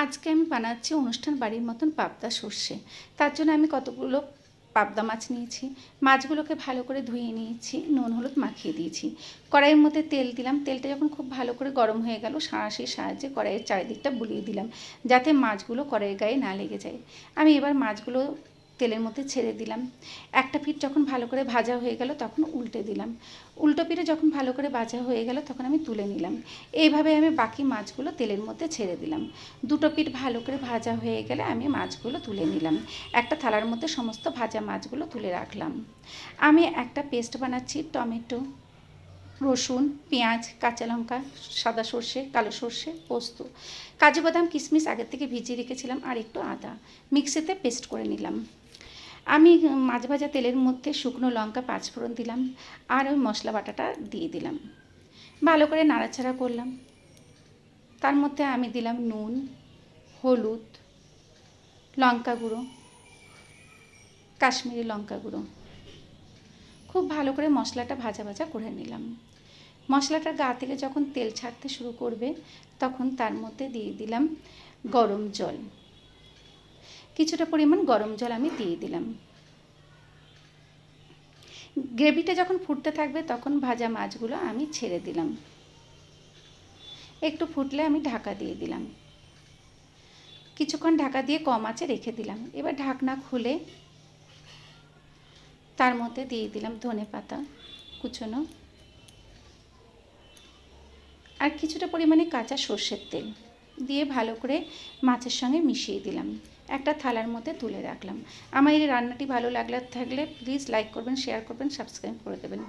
আজকে আমি বানাচ্ছি অনুষ্ঠান বাড়ির মতন পাবদা সর্ষে। তার জন্য আমি কতগুলো পাবদা মাছ নিয়েছি। মাছগুলোকে ভালো করে ধুয়ে নিয়েছি, নুন হলুদ মাখিয়ে দিয়েছি। কড়াইয়ের মধ্যে তেল দিলাম। তেলটা যখন খুব ভালো করে গরম হয়ে গেল, সাঁড়াশির সাহায্যে কড়াইয়ের চারিদিকটা বুলিয়ে দিলাম, যাতে মাছগুলো কড়াইয়ের গায়ে না লেগে যায়। আমি এবার মাছগুলো তেলের মধ্যে ছেড়ে দিলাম। একটা পিঠ যখন ভালো করে ভাজা হয়ে গেল তখন উল্টে দিলাম। উল্টো পিঠে যখন ভালো করে ভাজা হয়ে গেল তখন আমি তুলে নিলাম। এইভাবে আমি বাকি মাছগুলো তেলের মধ্যে ছেড়ে দিলাম। দুটো পিঠ ভালো করে ভাজা হয়ে গেলে আমি মাছগুলো তুলে নিলাম। একটা থালার মধ্যে সমস্ত ভাজা মাছগুলো তুলে রাখলাম। আমি একটা পেস্ট বানাচ্ছি। টমেটো, রসুন, পেঁয়াজ, কাঁচা লঙ্কা, সাদা সর্ষে, কালো সর্ষে, পোস্ত, কাজু বাদাম কিশমিশ আগের থেকে ভিজিয়ে রেখেছিলাম, আর একটু আদা মিক্সিতে পেস্ট করে নিলাম। আমি মাছ ভাজা তেলের মধ্যে শুকনো লঙ্কা পাঁচফোড়ন দিলাম, আর ওই মশলা বাটাটা দিয়ে দিলাম। ভালো করে নাড়াচাড়া করলাম। তার মধ্যে আমি দিলাম নুন, হলুদ, লঙ্কা গুঁড়ো, কাশ্মীরি লঙ্কা গুঁড়ো। খুব ভালো করে মশলাটা ভাজা ভাজা করে নিলাম। মশলাটার গা থেকে যখন তেল ছাড়তে শুরু করবে তখন তার মধ্যে দিয়ে দিলাম গরম জল। কিছুটা পরিমাণ গরম জল আমি দিয়ে দিলাম। গ্রেভিটা যখন ফুটতে থাকবে তখন ভাজা মাছগুলো আমি ছেড়ে দিলাম। একটু ফুটলে আমি ঢাকা দিয়ে দিলাম। কিছুক্ষণ ঢাকা দিয়ে কম আঁচে রেখে দিলাম। এবার ঢাকনা খুলে তার মধ্যে দিয়ে দিলাম ধনেপাতা কুচনো, আর কিছুটা পরিমাণে কাঁচা সর্ষের তেল দিয়ে ভালো করে মাছের সঙ্গে মিশিয়ে দিলাম। একটা থালার মধ্যে তুলে রাখলাম। আমার এই রান্নাটি ভালো থাকলে প্লিজ লাইক করবেন, শেয়ার করবেন, সাবস্ক্রাইব করে দেবেন।